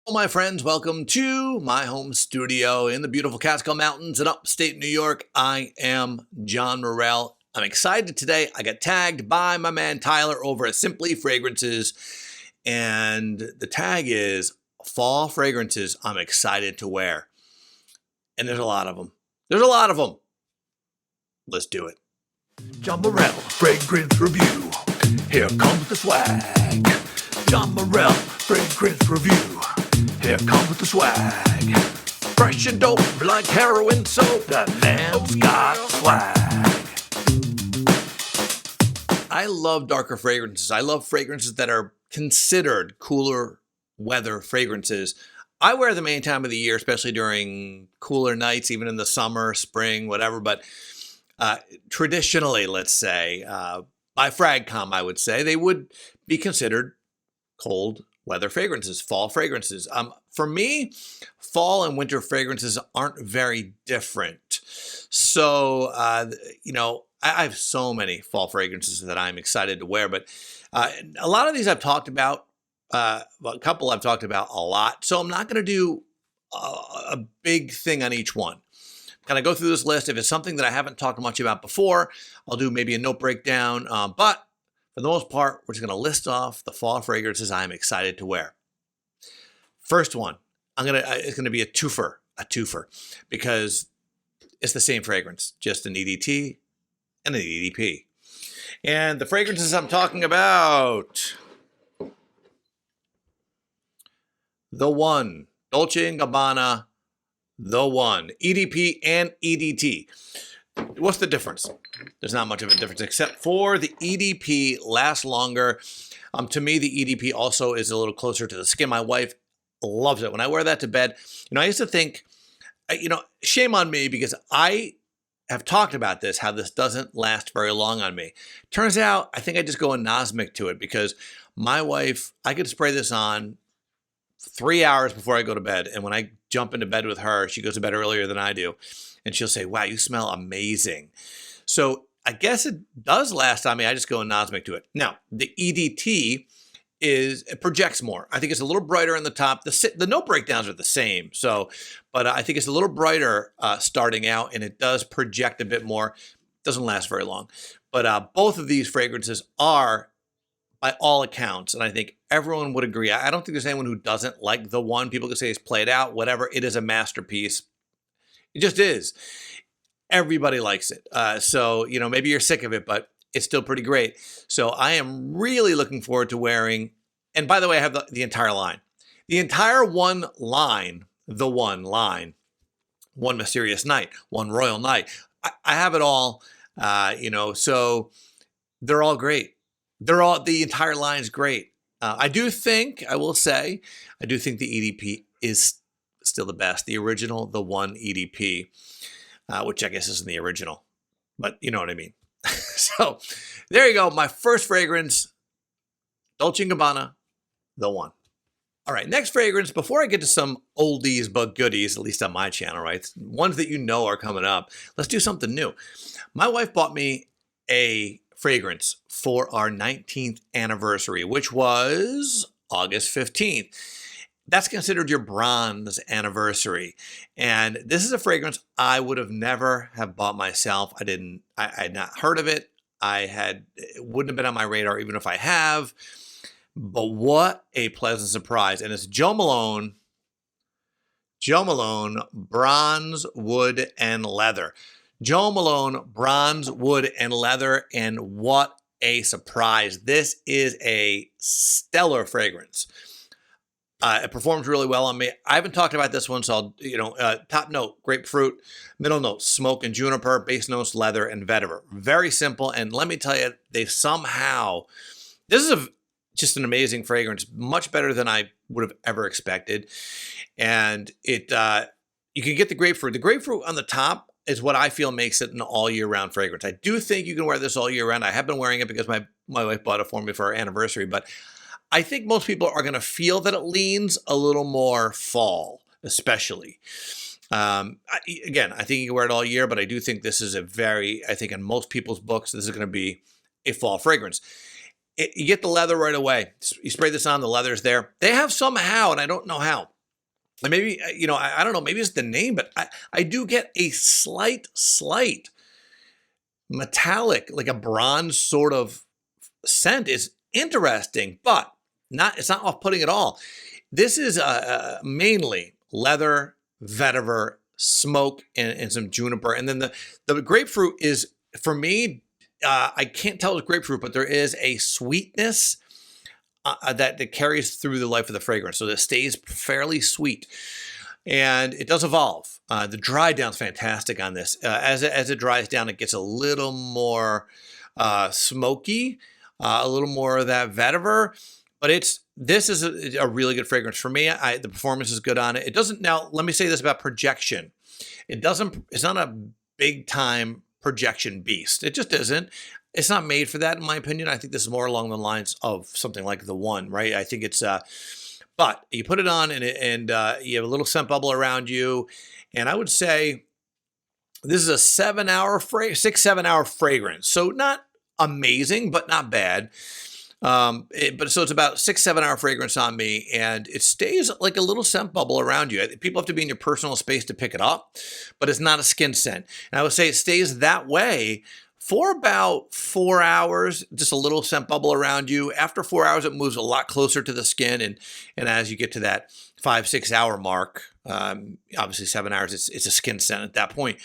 Hello, my friends. Welcome to my home studio in the beautiful Catskill Mountains in upstate New York. I am John Morrell. I'm excited today. I got tagged by my man Tyler over at Simply Fragrances, and the tag is fall fragrances I'm excited to wear. And there's a lot of them. Let's do it. John Morrell, Fragrance Review. Here comes the swag. John Morrell, Fragrance Review. Here comes the swag. Fresh and dope like heroin soap. That man's got swag. I love darker fragrances. I love fragrances that are considered cooler weather fragrances. I wear them any time of the year, especially during cooler nights, even in the summer, spring, whatever. But traditionally, let's say, by Fragcom, I would say, they would be considered cold weather fragrances, fall fragrances. For me, fall and winter fragrances aren't very different. So, I have so many fall fragrances that I'm excited to wear, but a lot of these I've talked about, a couple I've talked about a lot. So I'm not going to do a big thing on each one. Kind of go through this list. If it's something that I haven't talked much about before, I'll do maybe a note breakdown. But for the most part, we're just going to list off the fall fragrances I'm excited to wear. First one, it's going to be a twofer, because it's the same fragrance, just an EDT and an EDP. And the fragrances I'm talking about, the One, Dolce Gabbana, the One, EDP and EDT. What's the difference? There's not much of a difference, except for the EDP lasts longer. To me, the EDP also is a little closer to the skin. My wife loves it. When I wear that to bed, I used to think, shame on me, because I have talked about this, how this doesn't last very long on me. Turns out, I think I just go anosmic to it, because my wife, I could spray this on 3 hours before I go to bed. And when I jump into bed with her, she goes to bed earlier than I do. And she'll say, wow, you smell amazing. So I guess it does last on me. I just go anosmic to it. Now, the EDT it projects more. I think it's a little brighter on the top. The note breakdowns are the same. But I think it's a little brighter starting out, and it does project a bit more. Doesn't last very long. But both of these fragrances are, by all accounts, and I think everyone would agree. I don't think there's anyone who doesn't like the One. People could say it's played out, whatever. It is a masterpiece. It just is. Everybody likes it. So, maybe you're sick of it, but it's still pretty great. So I am really looking forward to wearing, and by the way, I have the entire line. The entire One line, the One line, One Mysterious Night, One Royal Night. I have it all, so they're all great. The entire line is great. I will say, the EDP is still the best. The original, the One EDP, which I guess isn't the original, but you know what I mean. So there you go. My first fragrance, Dolce & Gabbana, the One. All right, next fragrance, before I get to some oldies but goodies, at least on my channel, right? Ones that are coming up. Let's do something new. My wife bought me a fragrance for our 19th anniversary, which was August 15th. That's considered your bronze anniversary. And this is a fragrance I would have never have bought myself. I had not heard of it. It wouldn't have been on my radar even if I have. But what a pleasant surprise. And it's Jo Malone, Bronze, Wood, and Leather. Jo Malone, Bronze, Wood, and Leather. And what a surprise. This is a stellar fragrance. It performs really well on me. I haven't talked about this one, so top note, grapefruit, middle note, smoke and juniper, base notes, leather, and vetiver. Very simple, and let me tell you, this is just an amazing fragrance, much better than I would have ever expected. And you can get the grapefruit. The grapefruit on the top is what I feel makes it an all-year-round fragrance. I do think you can wear this all year round. I have been wearing it because my wife bought it for me for our anniversary, but I think most people are going to feel that it leans a little more fall, especially. Again, I think you can wear it all year, but I do think this is I think in most people's books, this is going to be a fall fragrance. You get the leather right away. You spray this on, the leather's there. They have somehow, and I don't know how, And maybe, I don't know, maybe it's the name, but I do get a slight metallic, like a bronze sort of scent. Is interesting, but it's not off-putting at all. This is mainly leather, vetiver, smoke, and some juniper. And then the grapefruit is, for me, I can't tell it's grapefruit, but there is a sweetness that carries through the life of the fragrance. So it stays fairly sweet. And it does evolve. The dry down's fantastic on this. As it dries down, it gets a little more smoky, a little more of that vetiver. But this is a really good fragrance for me. The performance is good on it. It doesn't. Now, let me say this about projection. It's not a big time projection beast. It just isn't. It's not made for that, in my opinion. I think this is more along the lines of something like the One, right? I think it's. But you put it on and you have a little scent bubble around you. And I would say this is a 7 hour, 6-7 hour fragrance. So not amazing, but not bad. So it's about 6-7 hour fragrance on me, and it stays like a little scent bubble around you. People have to be in your personal space to pick it up, but it's not a skin scent. And I would say it stays that way for about 4 hours, just a little scent bubble around you. After 4 hours, it moves a lot closer to the skin. And as you get to that 5-6 hour mark, obviously 7 hours, it's a skin scent at that point.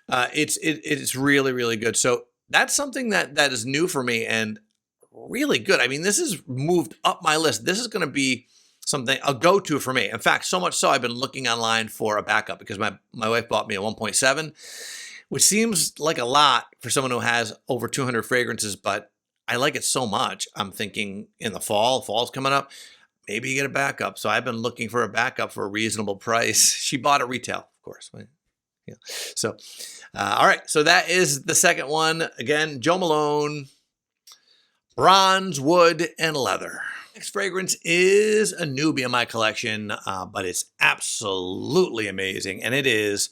It's really, really good. So that's something that is new for me and really good. I mean, this has moved up my list. This is going to be something, a go-to for me. In fact, so much so I've been looking online for a backup because my wife bought me a 1.7. Which seems like a lot for someone who has over 200 fragrances, but I like it so much. I'm thinking in the fall's coming up, maybe you get a backup. So I've been looking for a backup for a reasonable price. She bought it retail, of course. Right? Yeah. So, all right. So that is the second one. Again, Jo Malone, bronze, wood, and leather. Next fragrance is a newbie in my collection, but it's absolutely amazing. And it is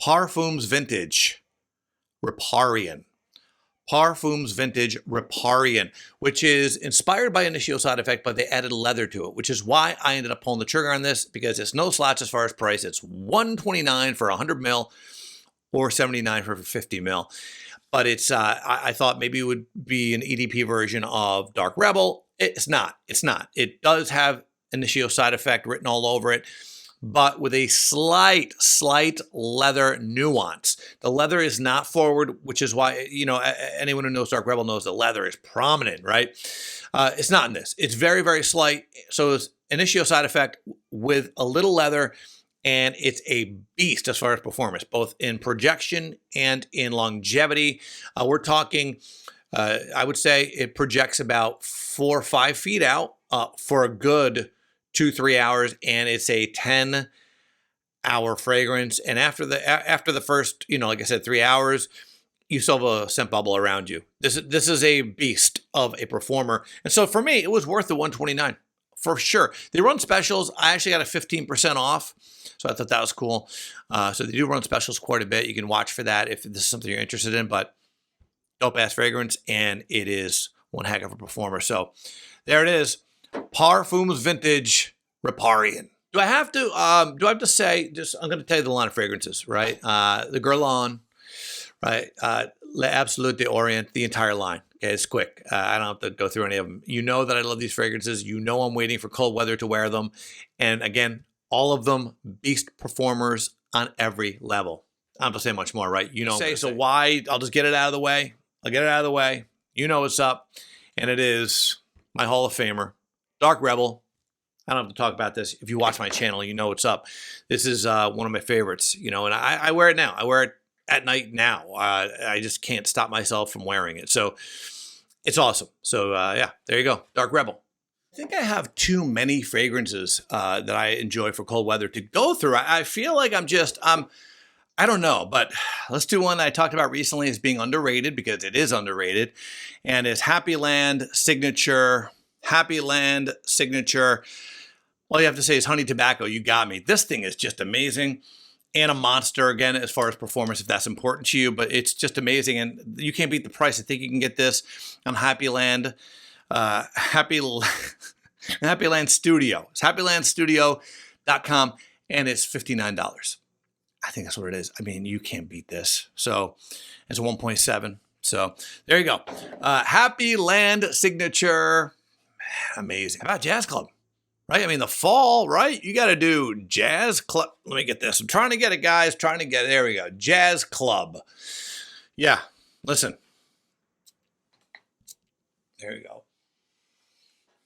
Parfums Vintage Riparian. Parfums Vintage Riparian, which is inspired by Initio Side Effect, but they added leather to it, which is why I ended up pulling the trigger on this, because it's no slouch as far as price. It's $129 for 100 mil or $79 for 50 mil. But it's I thought maybe it would be an EDP version of Dark Rebel. It's not. It's not. It does have Initio Side Effect written all over it, but with a slight leather nuance. The leather is not forward, which is why, anyone who knows Dark Rebel knows the leather is prominent, right? It's not in this. It's very, very slight. So it's Initio Side Effect with a little leather, and it's a beast as far as performance, both in projection and in longevity. We're talking, I would say it projects about 4 or 5 feet out for a good 2-3 hours, and it's a 10-hour fragrance. And after the first, like I said, 3 hours, you still have a scent bubble around you. This is a beast of a performer. And so for me, it was worth the $129 for sure. They run specials. I actually got a 15% off, so I thought that was cool. So they do run specials quite a bit. You can watch for that if this is something you're interested in. But dope ass fragrance, and it is one heck of a performer. So there it is. Parfums Vintage Riparian. Do I have to say, I'm going to tell you the line of fragrances, right? The Guerlain, right? L'Absolute d'Orient, the entire line. Okay, it's quick. I don't have to go through any of them. You know that I love these fragrances. You know I'm waiting for cold weather to wear them. And again, all of them beast performers on every level. I don't have to say much more, right? Why? I'll just get it out of the way. I'll get it out of the way. You know what's up. And it is my Hall of Famer, Dark Rebel. I don't have to talk about this. If you watch my channel, you know what's up. This is one of my favorites, and I wear it now. I wear it at night now. I just can't stop myself from wearing it. So it's awesome. So yeah, there you go. Dark Rebel. I think I have too many fragrances that I enjoy for cold weather to go through. I feel like I don't know, but let's do one that I talked about recently as being underrated, because it is underrated, and it's Happyland Signature. Happyland Signature. All you have to say is honey tobacco. You got me. This thing is just amazing, and a monster again as far as performance, if that's important to you. But it's just amazing, and you can't beat the price. I think you can get this on Happyland. Happyland Studio. It's happylandstudio.com. and it's $59. I think that's what it is. I mean, you can't beat this. So it's a 1.7. So there you go. Happyland signature. Amazing. How about Jazz Club? Right? I mean, the fall, right? You got to do Jazz Club. Let me get this. I'm trying to get it, guys. Trying to get it. There we go. Jazz Club. Yeah. Listen. There you go.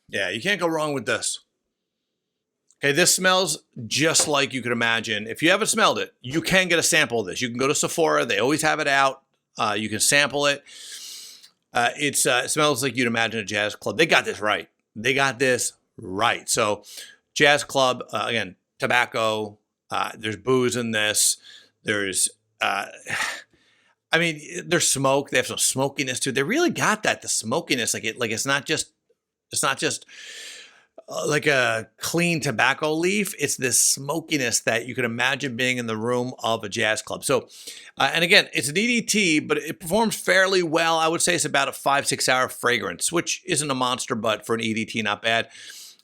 Yeah, you can't go wrong with this. Okay, this smells just like you could imagine. If you haven't smelled it, you can get a sample of this. You can go to Sephora. They always have it out. You can sample it. It smells like you'd imagine a Jazz Club. They got this right. They got this right. So Jazz Club, again, tobacco. There's booze in this. There's, I mean, there's smoke. They have some smokiness too. They really got that, the smokiness. Like it's not just like a clean tobacco leaf. It's this smokiness that you can imagine being in the room of a Jazz Club. So, and again, it's an EDT, but it performs fairly well. I would say it's about a 5-6 hour fragrance, which isn't a monster, but for an EDT, not bad.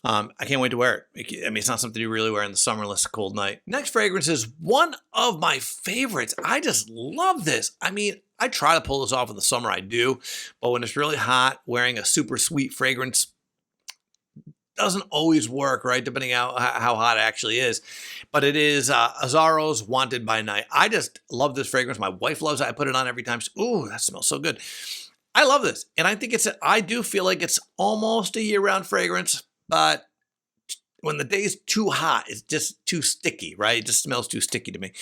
I can't wait to wear it. I mean, it's not something you really wear in the summer unless it's a cold night. Next fragrance is one of my favorites. I just love this. I mean, I try to pull this off in the summer, I do, but when it's really hot, wearing a super sweet fragrance doesn't always work, right? Depending on how hot it actually is. But it is Azzaro's Wanted by Night. I just love this fragrance. My wife loves it. I put it on every time. Ooh, that smells so good. I love this. And I think I do feel like it's almost a year-round fragrance, but when the day's too hot, it's just too sticky, right? It just smells too sticky to me.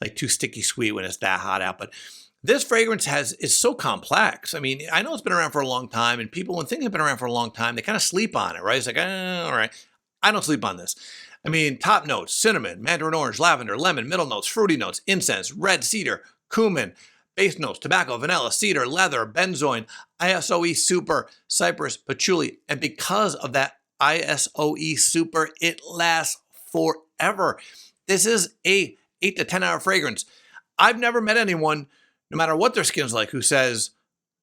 Like too sticky sweet when it's that hot out. But this fragrance is so complex. I mean, I know it's been around for a long time, and people, when things have been around for a long time, they kind of sleep on it, right? It's like, all right. I don't sleep on this. I mean, top notes: cinnamon, mandarin orange, lavender, lemon. Middle notes: fruity notes, incense, red cedar, cumin. Base notes: tobacco, vanilla, cedar, leather, benzoin, ISOE super, cypress, patchouli. And because of that ISOE super, it lasts forever. This is a 8 to 10 hour fragrance. I've never met anyone, no matter what their skin's like, who says,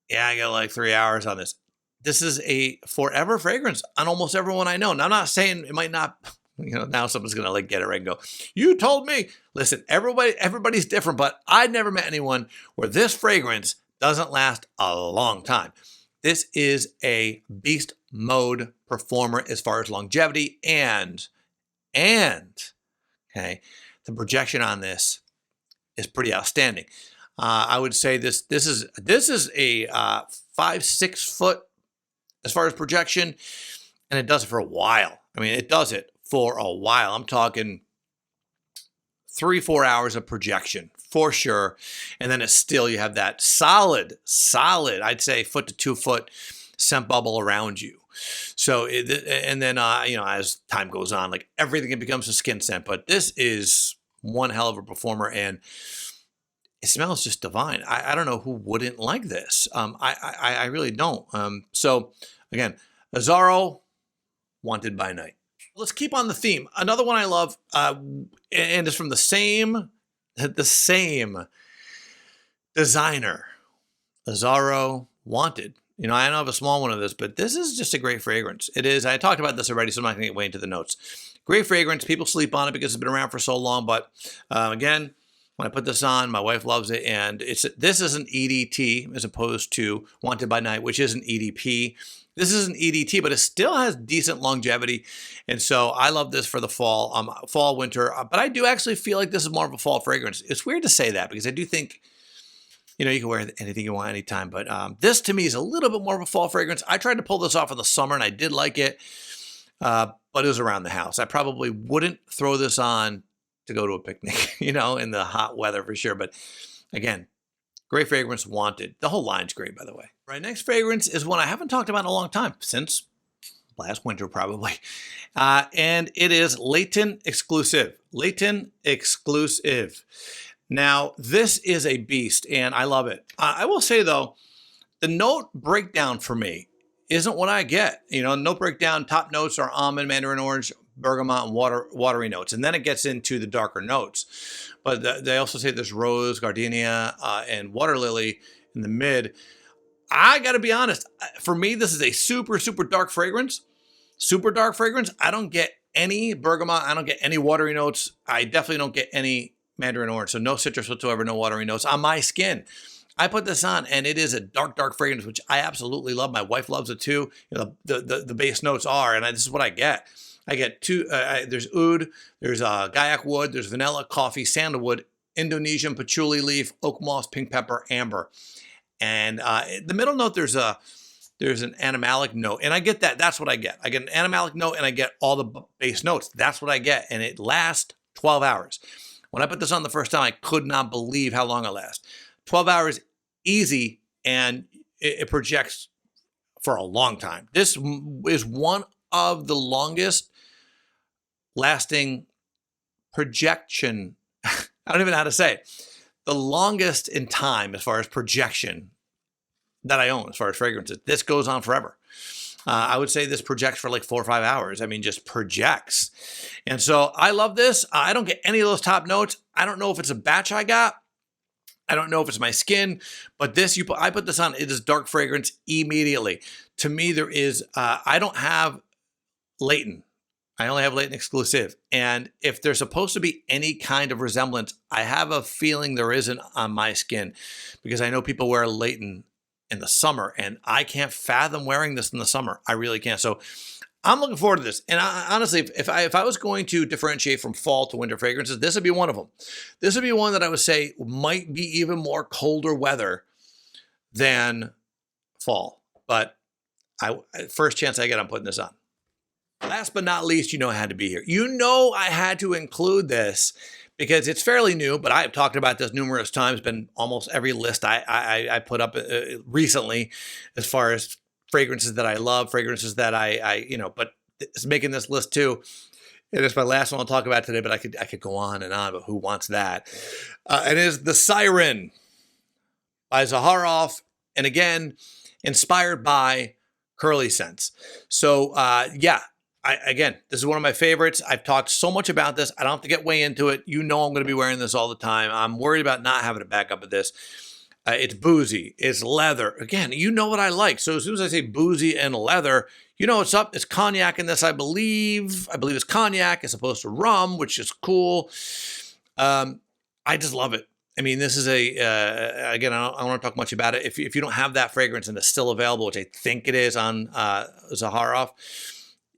yeah, I got like 3 hours on this. This is a forever fragrance on almost everyone I know. Now, I'm not saying it might not, now someone's going to like get it right and go, you told me. Listen, everybody's different, but I've never met anyone where this fragrance doesn't last a long time. This is a beast mode performer as far as longevity and okay, the projection on this is pretty outstanding. I would say this is a 5-6 foot as far as projection, and it does it for a while. I mean, it does it for a while. I'm talking 3-4 hours of projection for sure, and then it's still, you have that solid, I'd say 1 to 2 foot scent bubble around you. So, and then as time goes on, like everything becomes a skin scent. But this is one hell of a performer, and it smells just divine. I don't know who wouldn't like this. I really don't. So again, Azzaro, Wanted by Night. Let's keep on the theme. Another one I love, and it's from the same designer, Azzaro, Wanted. I don't have a small one of this, but this is just a great fragrance. It is. I talked about this already, so I'm not going to get way into the notes. Great fragrance. People sleep on it because it's been around for so long. But again, when I put this on, my wife loves it, and this is an EDT as opposed to Wanted by Night, which is an EDP. This is an EDT, but it still has decent longevity, and so I love this for the fall, winter. But I do actually feel like this is more of a fall fragrance. It's weird to say that because I do think, you can wear anything you want anytime, but this to me is a little bit more of a fall fragrance. I tried to pull this off in the summer, and I did like it, but it was around the house. I probably wouldn't throw this on to go to a picnic, in the hot weather for sure. But again, great fragrance, Wanted. The whole line's great, by the way. Right, next fragrance is one I haven't talked about in a long time, since last winter probably. And it is Layton Exclusif. Layton Exclusif. Now, this is a beast, and I love it. I will say, though, the note breakdown for me isn't what I get. Note breakdown, top notes are almond, mandarin orange, bergamot, and watery notes. And then it gets into the darker notes. But they also say there's rose, gardenia, and water lily in the mid. I got to be honest. For me, this is a super, super dark fragrance. Super dark fragrance. I don't get any bergamot. I don't get any watery notes. I definitely don't get any mandarin orange. So no citrus whatsoever, no watery notes on my skin. I put this on, and it is a dark, dark fragrance, which I absolutely love. My wife loves it too. You know, the base notes are, and this is what I get. I get two. There's oud, there's guaiac wood, there's vanilla, coffee, sandalwood, Indonesian patchouli leaf, oak moss, pink pepper, amber, and the middle note there's an animalic note, and I get that. That's what I get. I get an animalic note, and I get all the base notes. That's what I get, and it lasts 12 hours. When I put this on the first time, I could not believe how long it lasts. 12 hours, easy, and it projects for a long time. This is one of the longest lasting projection. I don't even know how to say it. The longest in time as far as projection that I own, as far as fragrances. This goes on forever. I would say this projects for like 4 or 5 hours. I mean, just projects. And so I love this. I don't get any of those top notes. I don't know if it's a batch I got. I don't know if it's my skin, but this, I put this on, it is dark fragrance immediately. To me, there is, I don't have Layton. I only have Layton Exclusif. And if there's supposed to be any kind of resemblance, I have a feeling there isn't on my skin, because I know people wear Layton in the summer, and I can't fathom wearing this in the summer. I really can't. So I'm looking forward to this. And honestly, if I was going to differentiate from fall to winter fragrances, this would be one of them. This would be one that I would say might be even more colder weather than fall. But first chance I get, I'm putting this on. Last but not least, you know I had to be here. You know I had to include this because it's fairly new, but I've talked about this numerous times, been almost every list I put up recently as far as fragrances that I love, fragrances that but it's making this list too. And it's my last one I'll talk about today, but I could go on, but who wants that? And it is the Siren by Zaharoff, and again, inspired by Curly Scents. So again, this is one of my favorites. I've talked so much about this. I don't have to get way into it. You know I'm going to be wearing this all the time. I'm worried about not having a backup of this. It's boozy, it's leather. Again, you know what I like. So as soon as I say boozy and leather, you know what's up. It's cognac in this, I believe. I believe it's cognac as opposed to rum, which is cool. I just love it. I mean, this is again, I don't want to talk much about it. If you don't have that fragrance and it's still available, which I think it is on Zaharoff,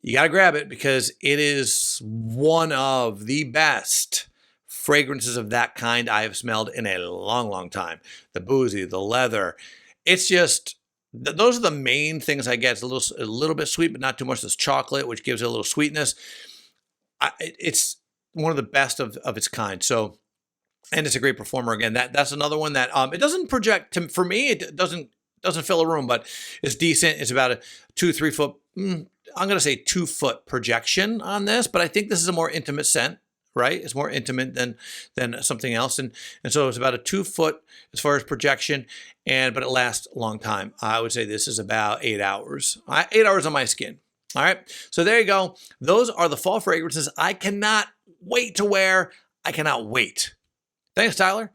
you got to grab it because it is one of the best fragrances of that kind I have smelled in a long, long time. The boozy, the leather. It's just, those are the main things I get. It's a little bit sweet, but not too much. This chocolate, which gives it a little sweetness. It's one of the best of its kind. So, and it's a great performer. Again, that's another one that it doesn't project. For me, it doesn't fill a room, but it's decent. It's about a 2-3 foot, I'm going to say 2 foot projection on this, but I think this is a more intimate scent. Right? It's more intimate than something else. And so it's about a 2 foot as far as projection, but it lasts a long time. I would say this is about 8 hours. 8 hours on my skin. All right. So there you go. Those are the fall fragrances I cannot wait to wear. I cannot wait. Thanks, Tyler.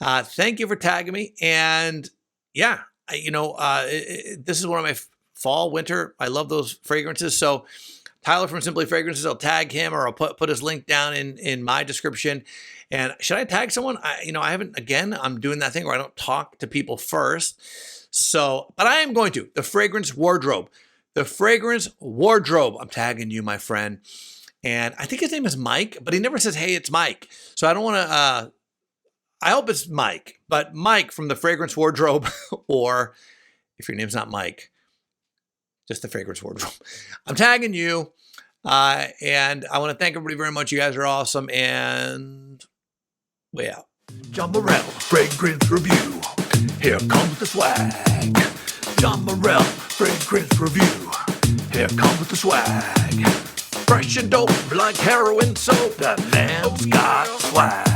Thank you for tagging me. And yeah, this is one of my fall, winter. I love those fragrances. So Tyler from Simply Fragrances, I'll tag him, or I'll put his link down in my description. And should I tag someone? I haven't, again, I'm doing that thing where I don't talk to people first. So, but I am going to. The Fragrance Wardrobe. The Fragrance Wardrobe. I'm tagging you, my friend. And I think his name is Mike, but he never says, hey, it's Mike. So I don't want to, I hope it's Mike. But Mike from the Fragrance Wardrobe, or if your name's not Mike, just the Fragrance Wardrobe. I'm tagging you. And I want to thank everybody very much. You guys are awesome. And way out. John Morel, Fragrance Review. Here comes the swag. John Morel, Fragrance Review. Here comes the swag. Fresh and dope like heroin soap. That man's got swag.